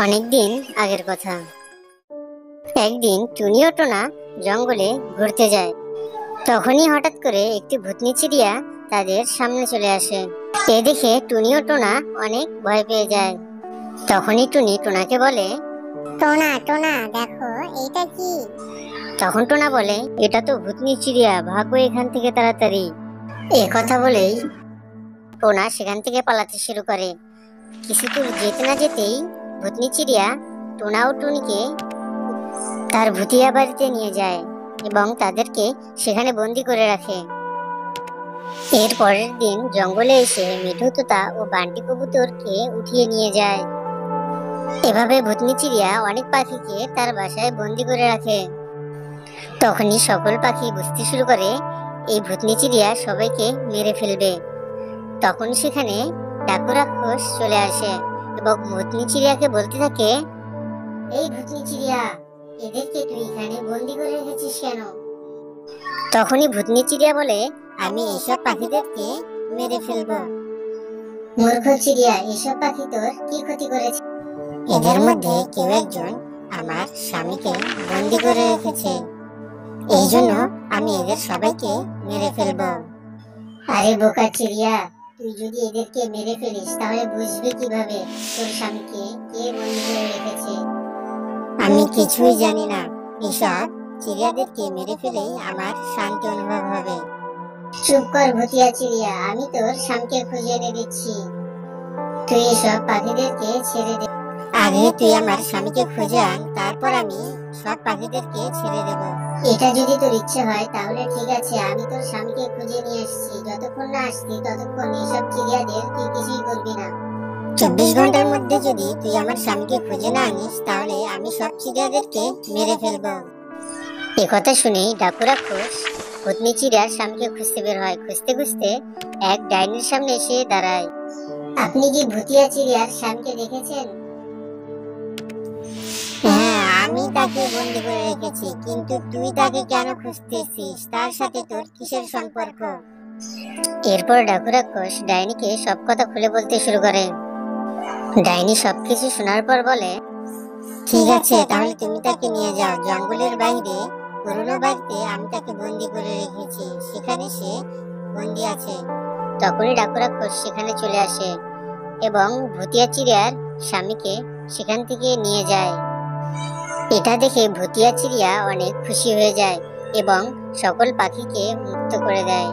অনেকদিন আগের কথা। একদিন টুনি ও টোনা জঙ্গলে ঘুরতে যায়। তখনই হঠাৎ করে একটি ভূতনি চিড়িয়া তাদের সামনে চলে আসে। এ দেখে টুনি ও টোনা অনেক ভয় পেয়ে যায়। তখনই টুনি টোনাকে বলে, টোনা টোনা দেখো এইটা কি? তখন টোনা বলে, এটা তো ভূতনি চিড়িয়া, ভাগো এখান থেকে তাড়াতাড়ি। এ কথা বলেই টোনা সেখান থেকে পালাতে শুরু করে। কিছু দূর যেতে না যেতেই ভূতনি চিড়িয়া টোনা ও টুনিকে তার ভুতিয়া বাড়িতে নিয়ে যায় এবং তাদেরকে সেখানে বন্দি করে রাখে। এর পরের দিন জঙ্গলে এসে মিঠু তোতা ও বান্টি কবুতরকে উঠিয়ে নিয়ে যায়। এভাবে ভূতনি চিড়িয়া অনেক পাখিকে তার বাসায় বন্দি করে রাখে। তখনই সকল পাখি বুঝতে শুরু করে এই ভূতনি চিড়িয়া সবাইকে মেরে ফেলবে। তখন সেখানে ডাকু রাক্ষস চলে আসে এবং ভূতনি চিড়িয়াকে বলতে থাকে, এই ভূতনি চিড়িয়া, এদেরকে তুই এখানে বন্দি করে রেখেছিস কেন? তখনই ভূতনি চিড়িয়া বলে, আমি এসব পাখিদেরকে মেরে ফেলবো। মূর্খ চিড়িয়া, এসব পাখি তোর কি ক্ষতি করেছে? এদের মধ্যে কেউ একজন আমার স্বামীকে বন্দি করে রেখেছে, এই জন্য আমি এদের সবাইকে মেরে ফেলবো। আরে বোকা চিড়িয়া, তুই যদি এদেরকে মেরে ফেলিস তাহলে বুঝবি কিভাবে তোর স্বামীকে কে বন্দি করে রেখেছে? আমি কিছুই জানি না, এসব চিড়িয়াদেরকে মেরে ফেলেই আমার শান্তি অনুভব হবে। চুপ কর ভুতিয়া চিড়িয়া, আমি তোর স্বামীকে খুঁজে এনে দিচ্ছি। তুই এসব পাখিদেরকে ছেড়ে দে। আগে তুই আমার স্বামীকে খুঁজে আন, তারপর আমি সব পাখিদেরকে ছেড়ে দেব। এটা যদি তোর ইচ্ছে হয় তাহলে ঠিক আছে, আমি তোর স্বামীকে খুঁজে নিয়ে আসছি। যতক্ষণ না আসছি ততক্ষণ এসব চিড়িয়াদের তুই কিছুই করবি না। 24 ঘন্টার মধ্যে যদি তুই আমার স্বামীকে খুঁজে না আনিস তাহলে আমি সব চিড়িয়াদেরকে মেরে ফেলবো। এ কথা শুনেই ডাকু রাক্ষস ভূতনি চিড়িয়ার স্বামীকে খুঁজতে বের হয়। খুঁজতে খুঁজতে এক ডাইনির সামনে এসে দাঁড়ায়। আপনি কি ভুতিয়া চিড়িয়ার স্বামীকে দেখেছেন? হ্যাঁ, আমি তাকে বন্দি করে রেখেছি, কিন্তু তুই তাকে কেন খুঁজতেছিস? তার সাথে তোর কিসের সম্পর্ক? এরপর ডাকু রাক্ষস ডাইনিকে সব কথা খুলে বলতে শুরু করে। ডাইনি সবকিছু শোনার পর বলে, ঠিক আছে, তাহলে তুমি তাকে নিয়ে যাও জঙ্গলের বাইরে পুরনো বাড়িতে। আমি তাকে বন্দি করে রেখেছি, সেখানে সে বন্দি আছে। তখনই ডাকু রাক্ষস সেখানে চলে আসে এবং ভুতিয়া চিড়িয়ার স্বামীকে সেখান থেকে নিয়ে যায়। এটা দেখে ভুতিয়া চিড়িয়া অনেক খুশি হয়ে যায় এবং সকল পাখিকে মুক্ত করে দেয়।